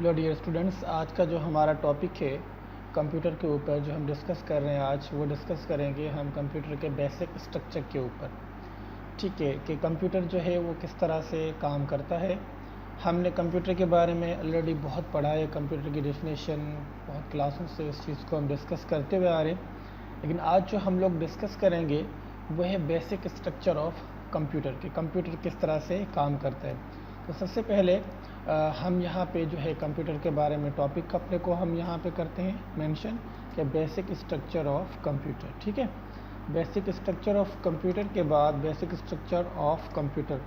Hello dear students, आज का जो हमारा टॉपिक है कंप्यूटर के ऊपर जो हम डिस्कस कर रहे हैं आज वो डिस्कस करेंगे हम कंप्यूटर के बेसिक स्ट्रक्चर के ऊपर। ठीक है कि कंप्यूटर जो है वो किस तरह से काम करता है। हमने कंप्यूटर के बारे में ऑलरेडी बहुत पढ़ा है, कंप्यूटर की डेफिनेशन बहुत क्लासों से इस चीज़ को हम डिस्कस करते हुए आ रहे हैं। लेकिन आज जो हम लोग डिस्कस करेंगे वो है बेसिक स्ट्रक्चर ऑफ कंप्यूटर कि कंप्यूटर किस तरह से काम करता है। तो सबसे पहले हम यहाँ पे जो है कंप्यूटर के बारे में टॉपिक अपने को हम यहाँ पे करते हैं मेंशन कि बेसिक स्ट्रक्चर ऑफ कंप्यूटर। ठीक है, बेसिक स्ट्रक्चर ऑफ कंप्यूटर के बाद बेसिक स्ट्रक्चर ऑफ कंप्यूटर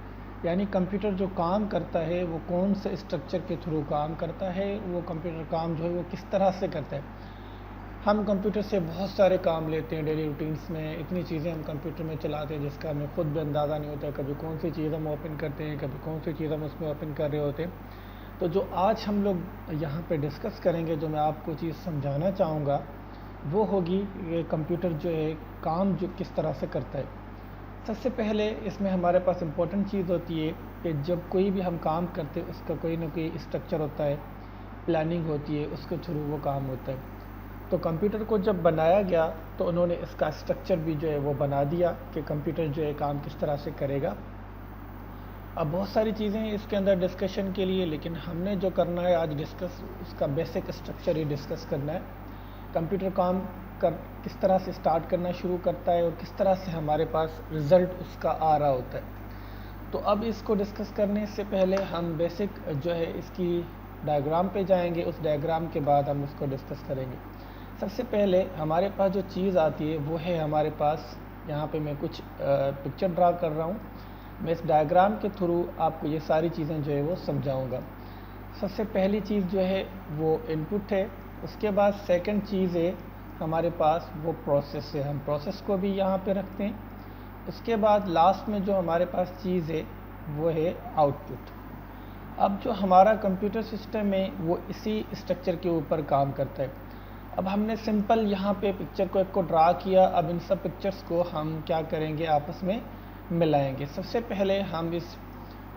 यानी कंप्यूटर जो काम करता है वो कौन से स्ट्रक्चर के थ्रू काम करता है, वो कंप्यूटर काम जो है वो किस तरह से करता है। हम कंप्यूटर से बहुत सारे काम लेते हैं डेली रूटीन्स में, इतनी चीज़ें हम कंप्यूटर में चलाते हैं जिसका हमें खुद भी अंदाज़ा नहीं होता है। कभी कौन सी चीज़ हम ओपन करते हैं, कभी कौन सी चीज़ हम उसमें ओपन कर रहे होते हैं। तो जो आज हम लोग यहाँ पे डिस्कस करेंगे, जो मैं आपको चीज़ समझाना चाहूँगा वो होगी ये कंप्यूटर जो है काम जो किस तरह से करता है। सबसे पहले इसमें हमारे पास इम्पोर्टेंट चीज़ होती है कि जब कोई भी हम काम करते हैं उसका कोई ना कोई स्ट्रक्चर होता है, प्लानिंग होती है, उसके थ्रू वो काम होता है। तो कंप्यूटर को जब बनाया गया तो उन्होंने इसका स्ट्रक्चर भी जो है वो बना दिया कि कंप्यूटर जो है काम किस तरह से करेगा। अब बहुत सारी चीज़ें हैं इसके अंदर डिस्कशन के लिए, लेकिन हमने जो करना है आज डिस्कस उसका बेसिक स्ट्रक्चर ही डिस्कस करना है। कंप्यूटर काम कर किस तरह से स्टार्ट करना शुरू करता है और किस तरह से हमारे पास रिज़ल्ट उसका आ रहा होता है। तो अब इसको डिस्कस करने से पहले हम बेसिक जो है इसकी डायग्राम पे जाएंगे, उस डायग्राम के बाद हम उसको डिस्कस करेंगे। सबसे पहले हमारे पास जो चीज़ आती है वो है हमारे पास, यहाँ पे मैं कुछ पिक्चर ड्रा कर रहा हूँ। मैं इस डायग्राम के थ्रू आपको ये सारी चीज़ें जो है वो समझाऊँगा। सबसे पहली चीज़ जो है वो इनपुट है, उसके बाद सेकंड चीज़ है हमारे पास वो प्रोसेस है, हम प्रोसेस को भी यहाँ पे रखते हैं। उसके बाद लास्ट में जो हमारे पास चीज़ है वो है आउटपुट। अब जो हमारा कंप्यूटर सिस्टम है वो इसी स्ट्रक्चर के ऊपर काम करता है। अब हमने सिंपल यहाँ पे पिक्चर को एक को ड्रा किया, अब इन सब पिक्चर्स को हम क्या करेंगे आपस में मिलाएंगे। सबसे पहले हम इस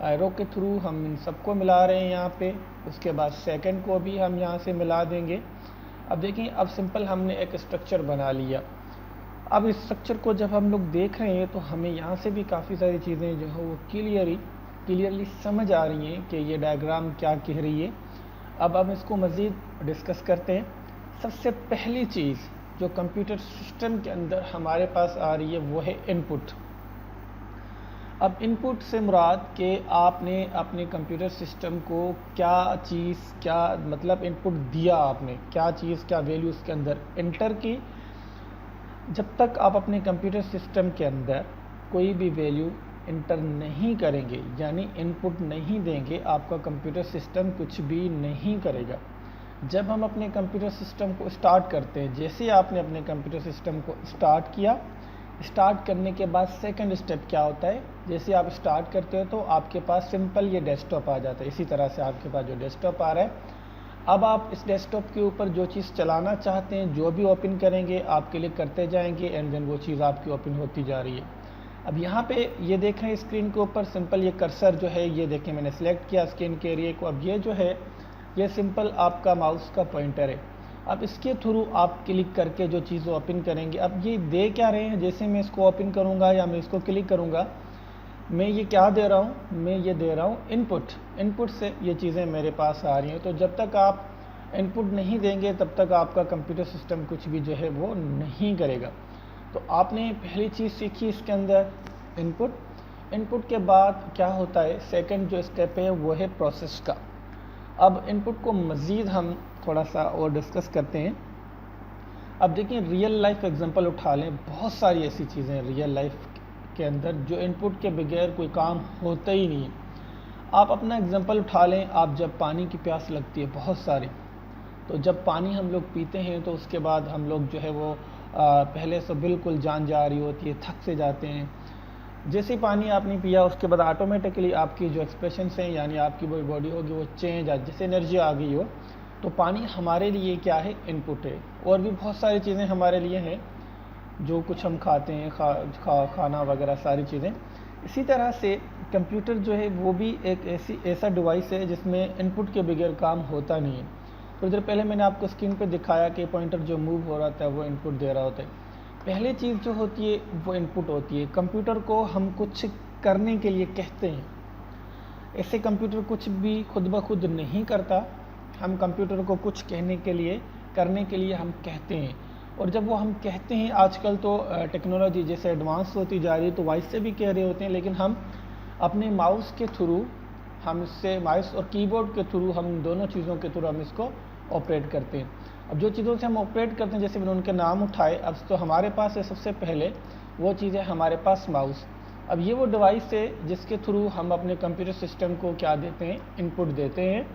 एरो के थ्रू हम इन सबको मिला रहे हैं यहाँ पे, उसके बाद सेकंड को भी हम यहाँ से मिला देंगे। अब देखिए, अब सिंपल हमने एक स्ट्रक्चर बना लिया। अब इस स्ट्रक्चर को जब हम लोग देख रहे हैं तो हमें यहाँ से भी काफ़ी सारी चीज़ें जो है वो क्लियरली समझ आ रही हैं कि ये डायग्राम क्या कह रही है। अब हम इसको मज़ीद डिस्कस करते हैं। सबसे पहली चीज़ जो कंप्यूटर सिस्टम के अंदर हमारे पास आ रही है वो है इनपुट। अब इनपुट से मुराद कि आपने अपने कंप्यूटर सिस्टम को क्या चीज़, क्या मतलब इनपुट दिया, आपने क्या चीज़, क्या वैल्यू उसके अंदर इंटर की। जब तक आप अपने कंप्यूटर सिस्टम के अंदर कोई भी वैल्यू इंटर नहीं करेंगे यानी इनपुट नहीं देंगे, आपका कंप्यूटर सिस्टम कुछ भी नहीं करेगा। जब हम अपने कंप्यूटर सिस्टम को स्टार्ट करते हैं, जैसे आपने अपने कंप्यूटर सिस्टम को स्टार्ट किया, स्टार्ट करने के बाद सेकंड स्टेप क्या होता है, जैसे आप स्टार्ट करते हो तो आपके पास सिंपल ये डेस्कटॉप आ जाता है। इसी तरह से आपके पास जो डेस्कटॉप आ रहा है, अब आप इस डेस्कटॉप के ऊपर जो चीज़ चलाना चाहते हैं, जो भी ओपन करेंगे आप क्लिक करते जाएंगे एंड देन वो चीज़ आपकी ओपन होती जा रही है। अब यहाँ पे ये देख रहे हैं स्क्रीन के ऊपर सिंपल ये कर्सर जो है, ये देखें मैंने सेलेक्ट किया स्क्रीन के एरिया को। अब ये जो है ये सिंपल आपका माउस का पॉइंटर है। अब इसके थ्रू आप क्लिक करके जो चीज़ ओपन करेंगे, अब ये दे क्या रहे हैं, जैसे मैं इसको ओपन करूँगा या मैं इसको क्लिक करूँगा, मैं ये क्या दे रहा हूँ, मैं ये दे रहा हूँ इनपुट। इनपुट से ये चीज़ें मेरे पास आ रही हैं। तो जब तक आप इनपुट नहीं देंगे तब तक आपका कंप्यूटर सिस्टम कुछ भी जो है वो नहीं करेगा। तो आपने पहली चीज़ सीखी इसके अंदर इनपुट। इनपुट के बाद क्या होता है, सेकंड जो स्टेप है वो है प्रोसेस का। अब इनपुट को मज़ीद हम थोड़ा सा और डिस्कस करते हैं। अब देखिए, रियल लाइफ एग्जांपल उठा लें, बहुत सारी ऐसी चीज़ें रियल लाइफ के अंदर जो इनपुट के बगैर कोई काम होता ही नहीं है। आप अपना एग्जांपल उठा लें, आप जब पानी की प्यास लगती है बहुत सारी, तो जब पानी हम लोग पीते हैं तो उसके बाद हम लोग जो है वो पहले से बिल्कुल जान जा रही होती है, थक से जाते हैं। जैसे ही पानी आपने पिया उसके बाद ऑटोमेटिकली आपकी जो एक्सप्रेशन हैं यानी आपकी वो बॉडी होगी वो चेंज, जैसे एनर्जी आ गई हो। तो पानी हमारे लिए क्या है, इनपुट है। और भी बहुत सारी चीज़ें हमारे लिए हैं, जो कुछ हम खाते हैं, खाना वगैरह सारी चीज़ें। इसी तरह से कंप्यूटर जो है वो भी एक ऐसा डिवाइस है जिसमें इनपुट के बगैर काम होता नहीं है। थोड़ी देर पहले मैंने आपको स्क्रीन पे दिखाया कि पॉइंटर जो मूव हो रहा था वो इनपुट दे रहा होता है। पहली चीज़ जो होती है वो इनपुट होती है। कंप्यूटर को हम कुछ करने के लिए कहते हैं। ऐसे कंप्यूटर कुछ भी खुद ब खुद नहीं करता, हम कंप्यूटर को कुछ कहने के लिए करने के लिए हम कहते हैं। और जब वो हम कहते हैं, आजकल तो टेक्नोलॉजी जैसे एडवांस होती जा रही है तो वॉइस से भी कह रहे होते हैं, लेकिन हम अपने माउस के थ्रू, हम इससे माउस और कीबोर्ड के थ्रू, हम दोनों चीज़ों के थ्रू हम इसको ऑपरेट करते हैं। अब जो चीज़ों से हम ऑपरेट करते हैं, जैसे मैंने उनके नाम उठाए, अब तो हमारे पास है सबसे पहले वो चीज़ है हमारे पास माउस। अब ये वो डिवाइस है जिसके थ्रू हम अपने कंप्यूटर सिस्टम को क्या देते हैं, इनपुट देते हैं।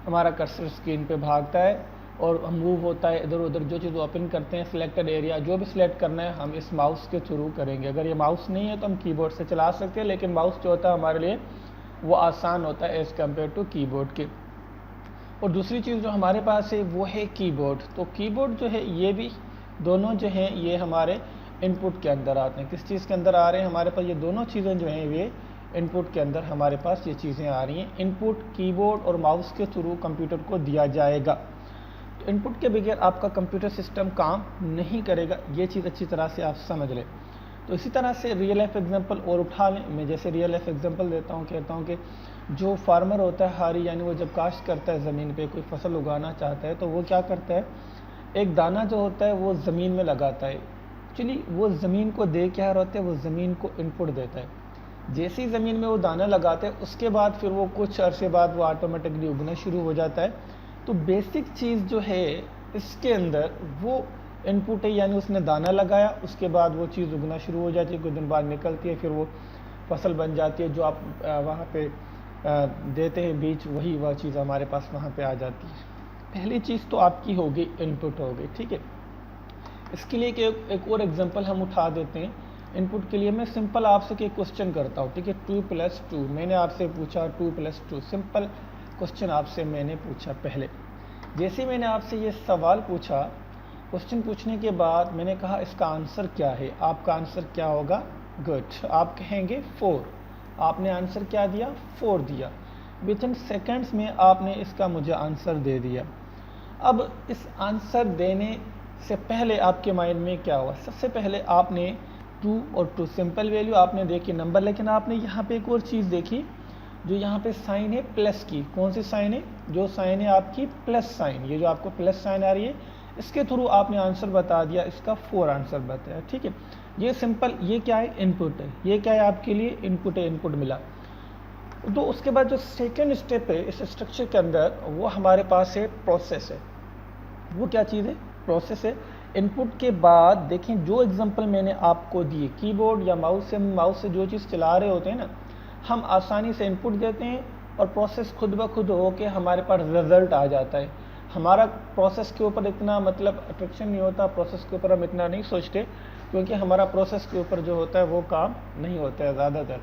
हमारा कर्सर स्क्रीन पे भागता है और मूव होता है इधर उधर। जो चीज़ ओपन करते हैं, सिलेक्टेड एरिया जो भी सिलेक्ट करना है हम इस माउस के थ्रू करेंगे। अगर ये माउस नहीं है तो हम कीबोर्ड से चला सकते हैं, लेकिन माउस जो होता है हमारे लिए वो आसान होता है एज़ कम्पेयर टू कीबोर्ड के। और दूसरी चीज़ जो हमारे पास है वो है कीबोर्ड। तो कीबोर्ड जो है ये भी दोनों जो हैं ये हमारे इनपुट के अंदर आते हैं। किस चीज़ के अंदर आ रहे हैं, हमारे पास ये दोनों चीज़ें जो हैं ये इनपुट के अंदर हमारे पास ये चीज़ें आ रही हैं। इनपुट कीबोर्ड और माउस के थ्रू कंप्यूटर को दिया जाएगा। तो इनपुट के बगैर आपका कंप्यूटर सिस्टम काम नहीं करेगा, ये चीज़ अच्छी तरह से आप समझ लें। तो इसी तरह से रियल लाइफ एग्जांपल और उठा लें। मैं जैसे रियल लाइफ एग्जांपल देता हूँ, कहता हूँ कि जो फार्मर होता है हारी, यानी वो जब काश्त करता है ज़मीन पे कोई फसल उगाना चाहता है तो वो क्या करता है, एक दाना जो होता है वो ज़मीन में लगाता है। एक्चुअली वो ज़मीन को दे क्या होता है, वो ज़मीन को इनपुट देता है। जैसी ज़मीन में वो दाना लगाते हैं उसके बाद फिर वो कुछ अरसे बाद वो ऑटोमेटिकली उगना शुरू हो जाता है। तो बेसिक चीज़ जो है इसके अंदर वो इनपुट है, यानी उसने दाना लगाया, उसके बाद वो चीज़ उगना शुरू हो जाती है, कुछ दिन बाद निकलती है, फिर वो फसल बन जाती है। जो आप वहाँ पे देते हैं बीज, वही वह चीज़ हमारे पास वहाँ पे आ जाती है। पहली चीज़ तो आपकी हो गई, इनपुट हो गई, ठीक है। इसके लिए एक और एग्जांपल हम उठा देते हैं। इनपुट के लिए मैं सिंपल आपसे एक क्वेश्चन करता हूँ, ठीक है। 2+2 मैंने आपसे पूछा, 2+2 सिंपल क्वेश्चन आपसे मैंने पूछा। पहले जैसे मैंने आपसे ये सवाल पूछा, क्वेश्चन पूछने के बाद मैंने कहा इसका आंसर क्या है, आपका आंसर क्या होगा, गुड, आप कहेंगे 4। आपने आंसर क्या दिया, 4 दिया। विद इन सेकेंड्स में आपने इसका मुझे आंसर दे दिया। अब इस आंसर देने से पहले आपके माइंड में क्या हुआ, सबसे पहले आपने 2 और 2 सिंपल वैल्यू आपने देखी नंबर, लेकिन आपने यहाँ पे एक और चीज़ देखी, जो यहाँ पे साइन है प्लस की। कौन सी साइन है, जो साइन है आपकी प्लस साइन, ये जो आपको प्लस साइन आ रही है, इसके थ्रू आपने आंसर बता दिया, इसका 4 आंसर बताया, ठीक है। ये सिंपल, ये क्या है, इनपुट है। ये क्या है आपके लिए, इनपुट है, इनपुट मिला। तो उसके बाद जो सेकेंड स्टेप है इस स्ट्रक्चर के अंदर, वो हमारे पास है प्रोसेस है। वो क्या चीज़ है, प्रोसेस है। इनपुट के बाद देखें, जो एग्जांपल मैंने आपको दिए, कीबोर्ड या माउस से जो चीज़ चला रहे होते हैं ना, हम आसानी से इनपुट देते हैं और प्रोसेस खुद ब खुद हो के हमारे पास रिजल्ट आ जाता है। हमारा प्रोसेस के ऊपर इतना मतलब अट्रैक्शन नहीं होता, प्रोसेस के ऊपर हम इतना नहीं सोचते, क्योंकि हमारा प्रोसेस के ऊपर जो होता है वो काम नहीं होता है ज़्यादातर।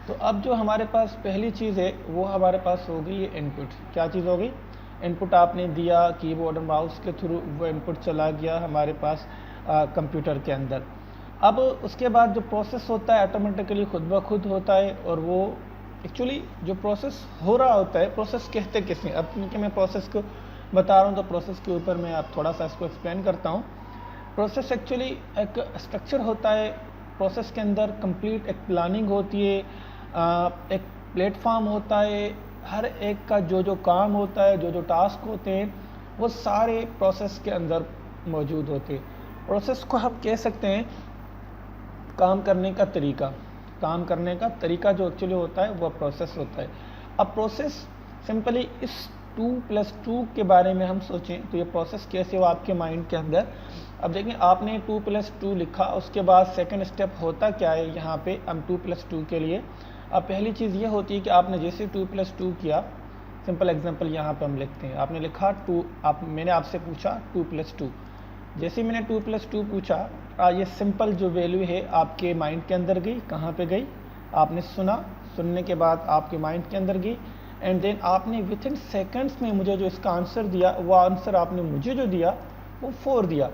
तो अब जो हमारे पास पहली चीज़ है वो हमारे पास हो गई ये इनपुट। क्या चीज़ हो गई, इनपुट आपने दिया कीबोर्ड और माउस के थ्रू, वो इनपुट चला गया हमारे पास कंप्यूटर के अंदर। अब उसके बाद जो प्रोसेस होता है ऑटोमेटिकली खुद ब खुद होता है, और वो एक्चुअली जो प्रोसेस हो रहा होता है, प्रोसेस कहते किस में, अब क्योंकि मैं प्रोसेस को बता रहा हूँ तो प्रोसेस के ऊपर मैं आप थोड़ा सा इसको एक्सप्लेन करता हूँ। प्रोसेस एक्चुअली एक स्ट्रक्चर होता है। प्रोसेस के अंदर कंप्लीट एक प्लानिंग होती है, एक प्लेटफॉर्म होता है, हर एक का जो जो काम होता है, जो जो टास्क होते हैं, वो सारे प्रोसेस के अंदर मौजूद होते हैं। प्रोसेस को हम कह सकते हैं काम करने का तरीका। काम करने का तरीका जो एक्चुअली होता है वो प्रोसेस होता है। अब प्रोसेस सिंपली इस 2+2 के बारे में हम सोचें तो ये प्रोसेस कैसे हो आपके माइंड के अंदर। अब देखें, आपने 2+2 लिखा, उसके बाद सेकंड स्टेप होता क्या है यहाँ पे हम 2+2 के लिए। अब पहली चीज़ ये होती है कि आपने जैसे 2+2 किया, सिंपल एग्जांपल यहाँ पे हम लिखते हैं। आपने लिखा 2, मैंने आपसे पूछा 2+2। जैसे मैंने 2+2 पूछा, ये सिंपल जो वैल्यू है आपके माइंड के अंदर गई। कहाँ पे गई, आपने सुना, सुनने के बाद आपके माइंड के अंदर गई, एंड देन आपने विथ इन सेकेंड्स में मुझे जो इसका आंसर दिया, वो आंसर आपने मुझे जो दिया वो 4 दिया।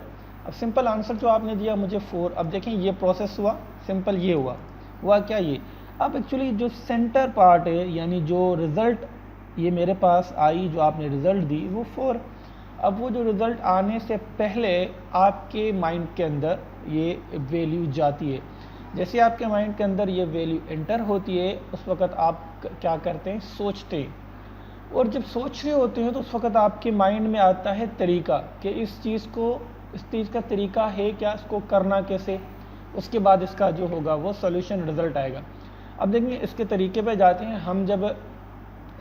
अब सिंपल आंसर जो आपने दिया मुझे 4। अब देखें ये प्रोसेस हुआ, सिंपल ये हुआ क्या, ये अब एक्चुअली जो सेंटर पार्ट है, यानी जो रिज़ल्ट ये मेरे पास आई, जो आपने रिज़ल्ट दी वो 4। अब वो जो रिज़ल्ट आने से पहले आपके माइंड के अंदर ये वैल्यू जाती है। जैसे आपके माइंड के अंदर ये वैल्यू एंटर होती है, उस वक़्त आप क्या करते हैं, सोचते हैं। और जब सोच रहे होते हैं तो उस वक़्त आपके माइंड में आता है तरीका कि इस चीज़ का तरीका है क्या, इसको करना कैसे, उसके बाद इसका जो होगा वो सॉल्यूशन रिज़ल्ट आएगा। अब देखिए इसके तरीके पे जाते हैं। हम जब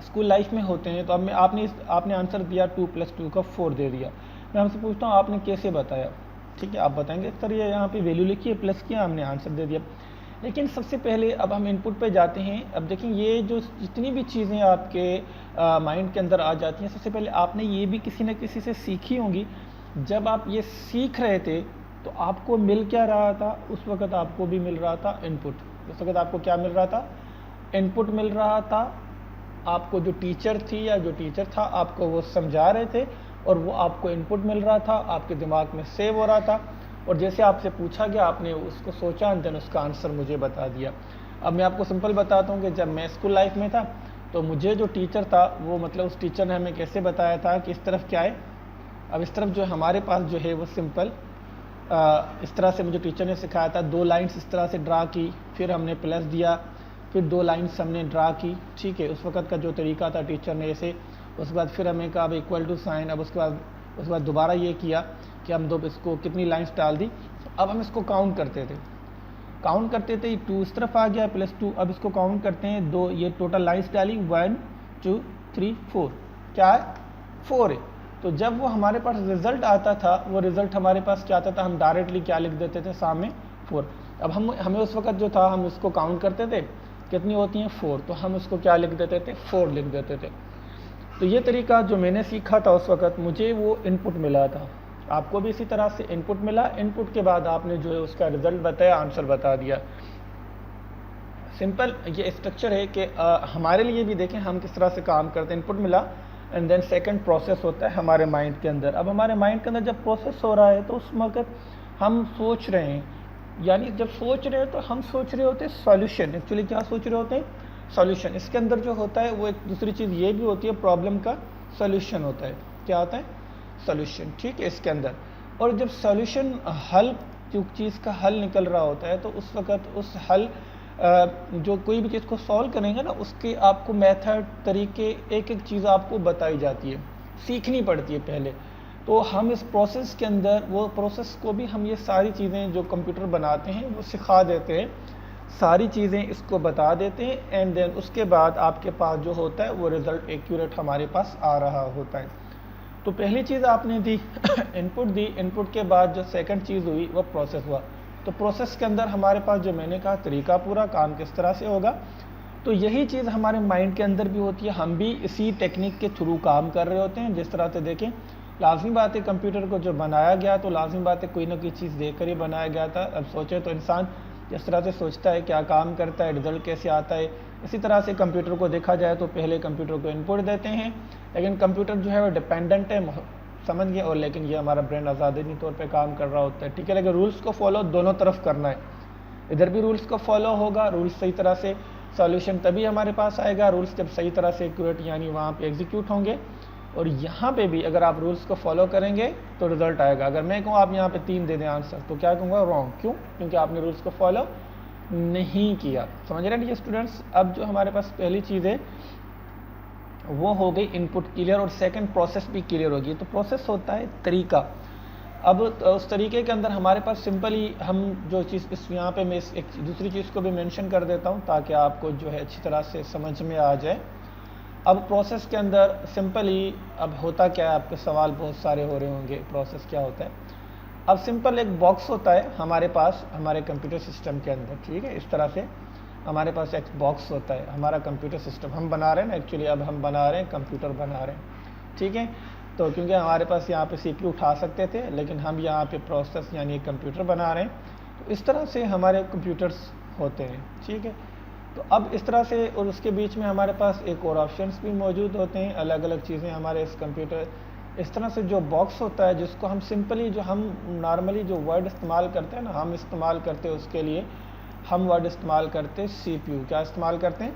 स्कूल लाइफ में होते हैं तो अब आपने आंसर दिया 2 + 2 का 4 दे दिया। मैं आपसे पूछता हूँ आपने कैसे बताया, ठीक है, आप बताएंगे सर ये यहाँ पे वैल्यू लिखी है, प्लस किया, हमने आंसर दे दिया। लेकिन सबसे पहले अब हम इनपुट पे जाते हैं। अब देखें ये जो जितनी भी चीज़ें आपके माइंड के अंदर आ जाती हैं, सबसे पहले आपने ये भी किसी न किसी से सीखी होंगी। जब आप ये सीख रहे थे तो आपको मिल क्या रहा था, उस वक़्त आपको भी मिल रहा था इनपुट। उस वक़्त आपको क्या मिल रहा था, इनपुट मिल रहा था। आपको जो टीचर थी या जो टीचर था आपको वो समझा रहे थे और वो आपको इनपुट मिल रहा था, आपके दिमाग में सेव हो रहा था। और जैसे आपसे पूछा गया आपने उसको सोचा एंड देन उसका आंसर मुझे बता दिया। अब मैं आपको सिंपल बताता हूँ कि जब मैं स्कूल लाइफ में था तो मुझे जो टीचर था वो मतलब उस टीचर ने हमें कैसे बताया था कि इस तरफ क्या है। अब इस तरफ जो हमारे पास जो है वो सिंपल इस तरह से मुझे टीचर ने सिखाया था। 2 लाइन्स इस तरह से ड्रा की, फिर हमने प्लस दिया, फिर 2 लाइन्स हमने ड्रा की, ठीक है। उस वक़्त का जो तरीका था टीचर ने ऐसे, उसके बाद फिर हमें कहा अब इक्वल टू साइन। अब उसके बाद दोबारा ये किया कि हम दो इसको कितनी लाइन्स डाल दी। अब हम इसको काउंट करते थे 2 इस तरफ आ गया +2। अब इसको काउंट करते हैं 2, ये टोटल लाइन्स डाली 1 2 3 4, क्या है 4 है। तो जब वो हमारे पास रिज़ल्ट आता था, वो रिज़ल्ट हमारे पास क्या आता था, हम डायरेक्टली क्या लिख देते थे सामने 4। अब हमें उस वक़्त जो था हम इसको काउंट करते थे कितनी होती हैं 4, तो हम उसको क्या लिख देते थे 4 लिख देते थे। तो ये तरीका जो मैंने सीखा था उस वक़्त मुझे वो इनपुट मिला था। आपको भी इसी तरह से इनपुट मिला, इनपुट के बाद आपने जो है उसका रिज़ल्ट बताया, आंसर बता दिया। सिंपल ये स्ट्रक्चर है कि हमारे लिए भी देखें हम किस तरह से काम करते हैं। इनपुट मिला एंड देन सेकंड प्रोसेस होता है हमारे माइंड के अंदर। अब हमारे माइंड के अंदर जब प्रोसेस हो रहा है तो उस वक्त हम सोच रहे हैं, यानी जब सोच रहे हैं तो हम सोच रहे होते हैं सॉल्यूशन। एक्चुअली क्या सोच रहे होते हैं, सॉल्यूशन। इसके अंदर जो होता है वो एक दूसरी चीज़ ये भी होती है, प्रॉब्लम का सॉल्यूशन होता है। क्या होता है, सॉल्यूशन, ठीक है, इसके अंदर। और जब सॉल्यूशन हल, जो चीज़ का हल निकल रहा होता है तो उस वक़्त उस हल जो कोई भी चीज़ को सॉल्व करेंगे ना, उसके आपको मेथड, तरीके, एक एक चीज़ आपको बताई जाती है, सीखनी पड़ती है पहले। तो हम इस प्रोसेस के अंदर, वो प्रोसेस को भी हम ये सारी चीज़ें जो कंप्यूटर बनाते हैं वो सिखा देते हैं, सारी चीज़ें इसको बता देते हैं एंड देन उसके बाद आपके पास जो होता है वो रिज़ल्ट एक्यूरेट हमारे पास आ रहा होता है। तो पहली चीज़ आपने दी इनपुट दी, इनपुट के बाद जो सेकंड चीज़ हुई वो प्रोसेस हुआ। तो प्रोसेस के अंदर हमारे पास जो मैंने कहा तरीका, पूरा काम किस तरह से होगा, तो यही चीज़ हमारे माइंड के अंदर भी होती है। हम भी इसी टेक्निक के थ्रू काम कर रहे होते हैं। जिस तरह से देखें, लाजमी बात है कंप्यूटर को जो बनाया गया तो लाजमी बात है कोई ना कोई चीज़ देख कर ही बनाया गया था। अब सोचे तो इंसान जिस तरह से सोचता है, क्या काम करता है, रिजल्ट कैसे आता है, इसी तरह से कंप्यूटर को देखा जाए तो पहले कंप्यूटर को इनपुट देते हैं, लेकिन कंप्यूटर जो है वो डिपेंडेंट है, समझ गए, और लेकिन ये हमारा ब्रेन आज़ादी तौर पे काम कर रहा होता है, ठीक है। लेकिन रूल्स को फॉलो दोनों तरफ करना है, इधर भी रूल्स को फॉलो होगा, रूल्स सही तरह से, सॉल्यूशन तभी हमारे पास आएगा, रूल्स जब सही तरह से एक्यूरेट यानी वहाँ पे एग्जीक्यूट होंगे। और यहाँ पे भी अगर आप रूल्स को फॉलो करेंगे तो रिजल्ट आएगा। अगर मैं कहूँ आप यहाँ पे 3 दे दें आंसर, तो क्या कहूँगा, रॉन्ग। क्यों? क्योंकि आपने रूल्स को फॉलो नहीं किया। समझ रहे हैं स्टूडेंट्स? अब जो हमारे पास पहली चीज़ है वो हो गई इनपुट क्लियर, और सेकंड प्रोसेस भी क्लियर होगी। तो प्रोसेस होता है तरीका। अब उस तरीके के अंदर हमारे पास सिंपली हम जो चीज़ इस यहाँ पे मैं एक दूसरी चीज़ को भी मेंशन कर देता हूँ ताकि आपको जो है अच्छी तरह से समझ में आ जाए। अब प्रोसेस के अंदर सिंपली अब होता क्या है, आपके सवाल बहुत सारे हो रहे होंगे, प्रोसेस क्या होता है। अब सिंपल एक बॉक्स होता है हमारे पास, हमारे कंप्यूटर सिस्टम के अंदर, ठीक है। इस तरह से हमारे पास एक बॉक्स होता है, हमारा कंप्यूटर सिस्टम हम बना रहे हैं ना, एक्चुअली अब हम बना रहे हैं कंप्यूटर बना रहे हैं, ठीक है। तो क्योंकि हमारे पास यहाँ पे CPU उठा सकते थे, लेकिन हम यहाँ पे प्रोसेस यानी कंप्यूटर बना रहे हैं, तो इस तरह से हमारे कंप्यूटर्स होते हैं, ठीक है। तो अब इस तरह से, और उसके बीच में हमारे पास एक और ऑप्शंस भी मौजूद होते हैं, अलग अलग चीज़ें हमारे इस कंप्यूटर, इस तरह से जो बॉक्स होता है जिसको हम सिंपली, जो हम नॉर्मली जो वर्ड इस्तेमाल करते हैं ना, हम इस्तेमाल करते हैं उसके लिए हम वर्ड इस्तेमाल करते हैं CPU। क्या इस्तेमाल करते हैं?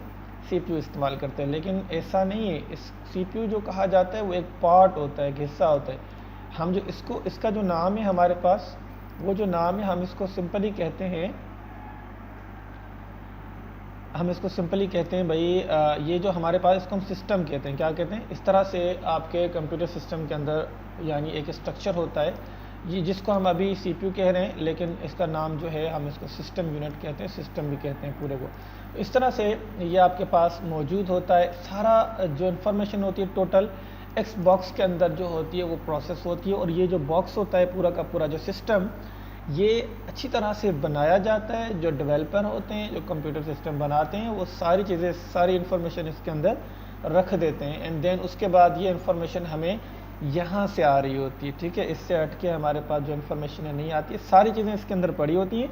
CPU इस्तेमाल करते हैं। लेकिन ऐसा नहीं है, इस CPU जो कहा जाता है वो एक पार्ट होता है, एक हिस्सा होता है। हम जो इसका जो नाम है हमारे पास, वो जो नाम है हम इसको सिंपली कहते हैं, भाई ये जो हमारे पास, इसको हम सिस्टम कहते हैं। क्या कहते हैं? इस तरह से आपके कंप्यूटर सिस्टम के अंदर यानी एक स्ट्रक्चर होता है, ये जिसको हम अभी CPU कह रहे हैं, लेकिन इसका नाम जो है हम इसको सिस्टम यूनिट कहते हैं, सिस्टम भी कहते हैं पूरे को। इस तरह से ये आपके पास मौजूद होता है। सारा जो इन्फॉर्मेशन होती है टोटल एक्स बॉक्स के अंदर जो होती है वो प्रोसेस होती है, और ये जो बॉक्स होता है पूरा का पूरा जो सिस्टम, ये अच्छी तरह से बनाया जाता है। जो डेवलपर होते हैं, जो कंप्यूटर सिस्टम बनाते हैं, वो सारी चीज़ें, सारी इन्फॉर्मेशन इसके अंदर रख देते हैं, एंड देन उसके बाद ये इन्फॉर्मेशन हमें यहाँ से आ रही होती है। ठीक है, इससे हट के हमारे पास जो इन्फॉर्मेशन है नहीं आती है, सारी चीज़ें इसके अंदर पड़ी होती है।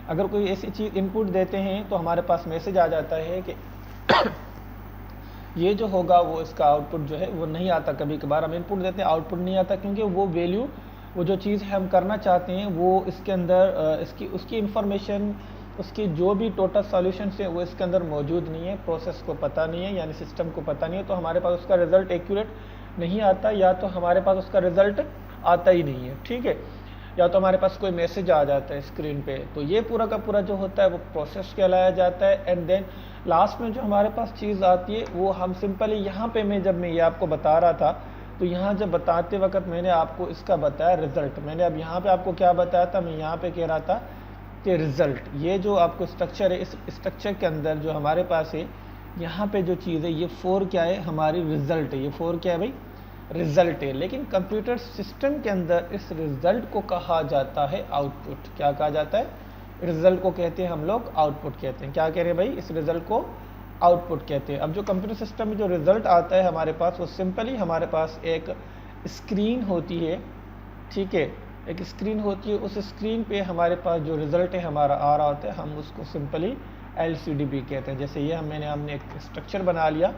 अगर कोई ऐसी चीज़ इनपुट देते हैं तो हमारे पास मैसेज आ जाता है कि ये जो होगा वो इसका आउटपुट जो है वो नहीं आता। कभी कभार हम इनपुट देते हैं, आउटपुट नहीं आता, क्योंकि वो वैल्यू, वो जो चीज़ हम करना चाहते हैं वो इसके अंदर उसकी इन्फॉर्मेशन, उसकी जो भी टोटल सॉल्यूशन है वो इसके अंदर मौजूद नहीं है। प्रोसेस को पता नहीं है, यानी सिस्टम को पता नहीं है, तो हमारे पास उसका रिजल्ट एक्यूरेट नहीं आता, या तो हमारे पास उसका रिजल्ट आता ही नहीं है। ठीक है, या तो हमारे पास कोई मैसेज आ जाता है स्क्रीन पे। तो ये पूरा का पूरा जो होता है वो प्रोसेस कहलाया जाता है। एंड देन लास्ट में जो हमारे पास चीज़ आती है वो हम सिंपली यहाँ पे, जब मैं ये आपको बता रहा था, तो यहाँ जब बताते वक्त मैंने आपको इसका बताया रिजल्ट। मैंने अब यहाँ पे आपको क्या बताया था? मैं यहाँ पे कह रहा था कि रिजल्ट, ये जो आपको स्ट्रक्चर है, इस स्ट्रक्चर के अंदर जो हमारे पास है, यहाँ पे जो चीज़ है, ये 4 क्या है? हमारी रिजल्ट है। ये 4 क्या है भाई? रिजल्ट है। लेकिन कंप्यूटर सिस्टम के अंदर इस रिजल्ट को कहा जाता है आउटपुट। क्या कहा जाता है? रिजल्ट को कहते हैं हम लोग आउटपुट कहते हैं। क्या कह रहे हैं भाई? इस रिजल्ट को आउटपुट कहते हैं। अब जो कंप्यूटर सिस्टम में जो रिजल्ट आता है हमारे पास, वो सिंपली हमारे पास एक स्क्रीन होती है। ठीक है, एक स्क्रीन होती है, उस स्क्रीन पे हमारे पास जो रिजल्ट है हमारा आ रहा होता है, हम उसको सिंपली LCD भी कहते हैं। जैसे ये हमने एक स्ट्रक्चर बना लिया,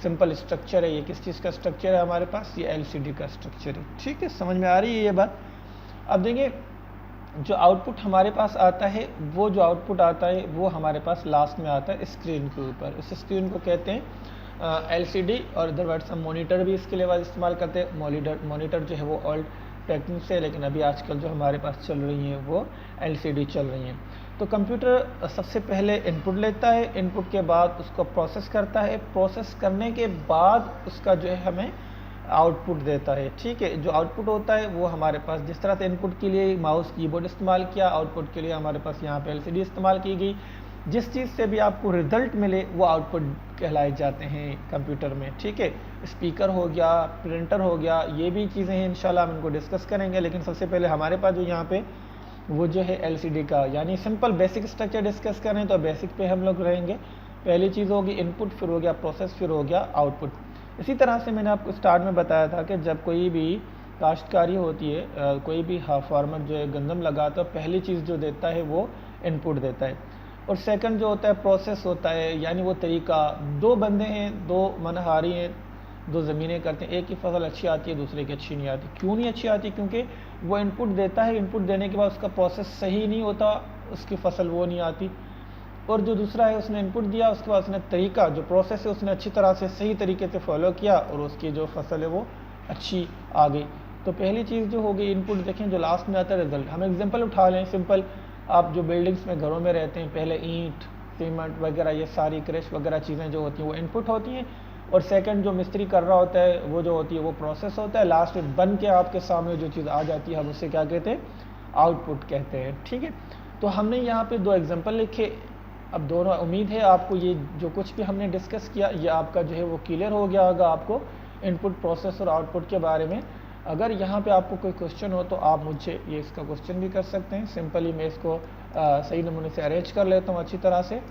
सिंपल स्ट्रक्चर है। ये किस चीज़ का स्ट्रक्चर है हमारे पास? ये LCD का स्ट्रक्चर है। ठीक है, समझ में आ रही है ये बात? अब देखिए, जो आउटपुट हमारे पास आता है, वो जो आउटपुट आता है वो हमारे पास लास्ट में आता है स्क्रीन के ऊपर। इस स्क्रीन को कहते हैं LCD, और अदरवाइज हम मॉनिटर भी इसके लिए इस्तेमाल करते हैं। मॉनिटर जो है वो ओल्ड टेक्निक से, लेकिन अभी आजकल जो हमारे पास चल रही हैं वो LCD चल रही हैं। तो कंप्यूटर सबसे पहले इनपुट लेता है, इनपुट के बाद उसको प्रोसेस करता है, प्रोसेस करने के बाद उसका जो है हमें आउटपुट देता है। ठीक है, जो आउटपुट होता है वो हमारे पास, जिस तरह से इनपुट के लिए माउस कीबोर्ड इस्तेमाल किया, आउटपुट के लिए हमारे पास यहाँ पे LCD इस्तेमाल की गई। जिस चीज़ से भी आपको रिजल्ट मिले वो आउटपुट कहलाए जाते हैं कंप्यूटर में। ठीक है, स्पीकर हो गया, प्रिंटर हो गया, ये भी चीज़ें हैं, इंशाल्लाह हम इनको डिस्कस करेंगे। लेकिन सबसे पहले हमारे पास जो यहाँ पे वो जो है LCD का, यानी सिंपल बेसिक स्ट्रक्चर डिस्कस करें तो बेसिक पे हम लोग रहेंगे। पहली चीज़ होगी इनपुट, फिर हो गया प्रोसेस, फिर हो गया आउटपुट। इसी तरह से मैंने आपको स्टार्ट में बताया था कि जब कोई भी काश्तकारी होती है, कोई भी फार्मर जो है गंदम लगाता है, पहली चीज़ जो देता है वो इनपुट देता है, और सेकंड जो होता है प्रोसेस होता है, यानी वो तरीका। 2 बंदे हैं, 2 मनहारी हैं, 2 ज़मीनें करते हैं, एक की फसल अच्छी आती है, दूसरे की अच्छी नहीं आती। क्यों नहीं अच्छी आती? क्योंकि वो इनपुट देता है, इनपुट देने के बाद उसका प्रोसेस सही नहीं होता, उसकी फसल वो नहीं आती। और जो दूसरा है, उसने इनपुट दिया, उसके बाद उसने तरीका, जो प्रोसेस है, उसने अच्छी तरह से सही तरीके से फॉलो किया, और उसकी जो फसल है वो अच्छी आ गई। तो पहली चीज़ जो होगी इनपुट, देखें जो लास्ट में आता है रिजल्ट। हम एग्जांपल उठा लें, सिंपल, आप जो बिल्डिंग्स में घरों में रहते हैं, पहले ईंट, सीमेंट वगैरह, ये सारी क्रश वगैरह चीज़ें जो होती हैं वो इनपुट होती हैं, और सेकंड जो मिस्त्री कर रहा होता है वो जो होती है वो प्रोसेस होता है। लास्ट में बन के आपके सामने जो चीज़ आ जाती है हम उससे क्या कहते हैं? आउटपुट कहते हैं। ठीक है, तो हमने यहाँ पे 2 एग्जांपल लिखे। अब दोनों, उम्मीद है आपको ये जो कुछ भी हमने डिस्कस किया ये आपका जो है वो क्लियर हो गया होगा आपको इनपुट, प्रोसेस और आउटपुट के बारे में। अगर यहाँ पे आपको कोई क्वेश्चन हो तो आप मुझे ये इसका क्वेश्चन भी कर सकते हैं। सिंपली मैं इसको सही नमूने से अरेंज कर लेता हूँ अच्छी तरह से।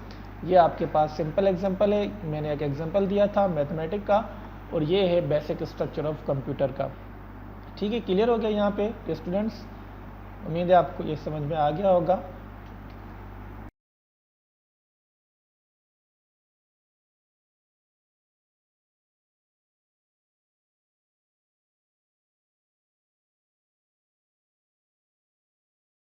ये आपके पास सिंपल एग्जांपल है, मैंने एक एग्जांपल दिया था मैथमेटिक का, और ये है बेसिक स्ट्रक्चर ऑफ कंप्यूटर का। ठीक है, क्लियर हो गया यहाँ पे स्टूडेंट्स? उम्मीद है आपको ये समझ में आ गया होगा।